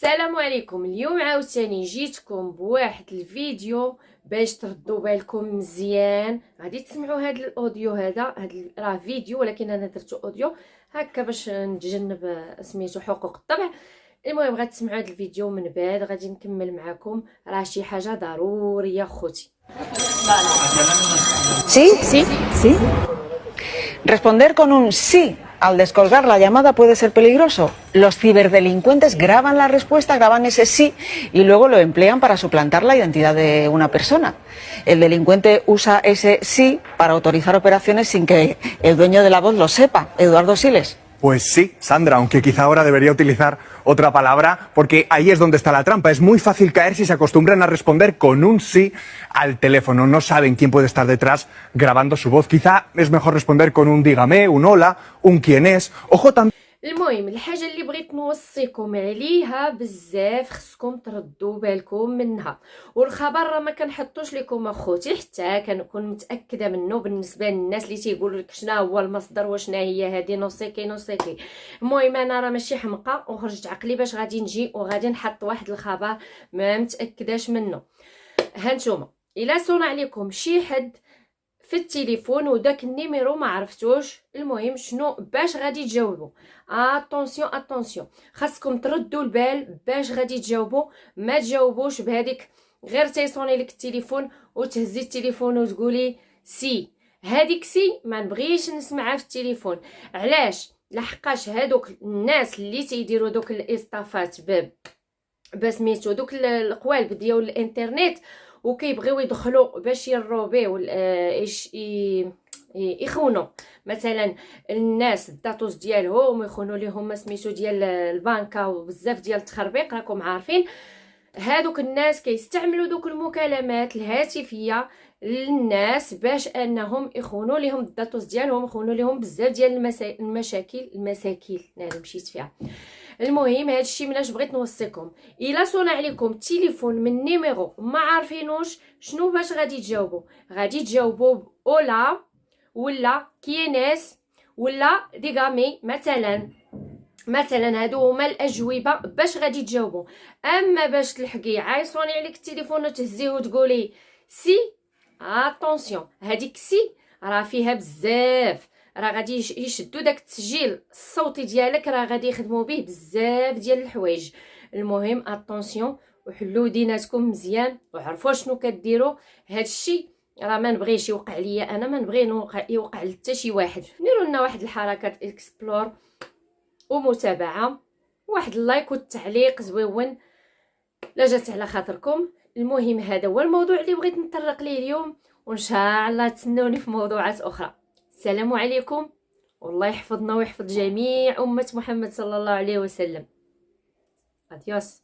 السلام عليكم. اليوم عاوتاني جيتكم بواحد الفيديو باش تردوا بالكم مزيان. غادي تسمعوا هذا الاوديو، هذا راه فيديو ولكن انا درتو اوديو هكا باش نتجنب سميتو حقوق الطبع. المهم غتسمعوا هذا الفيديو من بعد غادي نكمل معكم، راه شي حاجه ضروريه خوتي. ¿Sí? سي ¿Sí? Responder con un sí al descolgar la llamada puede ser peligroso. Los ciberdelincuentes graban la respuesta, graban ese sí y luego lo emplean para suplantar la identidad de una persona. El delincuente usa ese sí para autorizar operaciones sin que el dueño de la voz lo sepa. Eduardo Siles. Pues sí, Sandra, aunque quizá ahora debería utilizar otra palabra, porque ahí es donde está la trampa. Es muy fácil caer si se acostumbran a responder con un sí al teléfono. No saben quién puede estar detrás grabando su voz. Quizá es mejor responder con un dígame, un hola, un quién es. Ojo también. المهم الحاجه اللي بغيت نوصيكم عليها بزاف خصكم تردوا بالكم منها، والخبر راه ما كنحطوش لكم اخوتي حتى كنكون متاكده منه بالنسبه للناس اللي تيقولوا لك شنو هو المصدر وشنا هي هذه نوسيكي. المهم انا راه ماشي حمقى وخرجت عقلي باش غادي نجي وغادي نحط واحد الخبر ما متاكداش منه. هانتوما الا صون عليكم شي حد في التليفون وداك النيميرو ما عرفتوش، المهم شنو باش غادي تجاوبوا. اتونسيون خاصكم تردوا البال باش غادي تجاوبوا، ما تجاوبوش بهذيك غير تيصوني لك التليفون وتهزي التليفون وتقولي سي. هذيك سي ما نبغيش نسمعها في التليفون. علاش؟ لحقاش هادوك الناس اللي تيديروا دوك الاصطافات بسميتو دوك القوالب ديال الانترنت وكيبغيو يدخلوا باش يروبيو يخونوا مثلا الناس الداتوس ديالهم ويخونوا لهم سميتو ديال البنكه وبزاف ديال التخربيق. راكم عارفين هادوك الناس كيستعملوا دوك المكالمات الهاتفيه للناس باش انهم يخونوا لهم الداتوس ديالهم، يخونوا لهم بزاف ديال المساكيل انا مشيت فيها. المهم هادشي ملاش بغيت نوصيكم، الا صونع عليكم تليفون من نيميرو ما عارفينوش شنو باش غادي تجاوبوا. غادي تجاوبوا اولا ولا كينيس ولا ديغامي مثلا هادو هما الاجوبه باش غادي تجاوبوا. اما باش تلحقي عايصوني عليك التليفون وتهزيه وتقولي سي، اتونسيون هذيك سي راه فيها بزاف، راه غادي يشدوا داك التسجيل الصوتي ديالك، راه غادي يخدموا به بزاف ديال الحوايج. المهم اتونسيون وحلوا ديناتكم مزيان وعرفوا شنو كديروا. هادشي راه ما نبغيش يوقع ليا انا، ما نبغي يوقع لحتى شي واحد. ديروا لنا واحد الحركات اكسبلور ومتابعه، واحد اللايك والتعليق زويون لا جات على خاطركم. المهم هذا هو الموضوع اللي بغيت نطرق ليه اليوم، وان شاء الله تسنوني في موضوعات اخرى. السلام عليكم، والله يحفظنا ويحفظ جميع امه محمد صلى الله عليه وسلم. اديوس.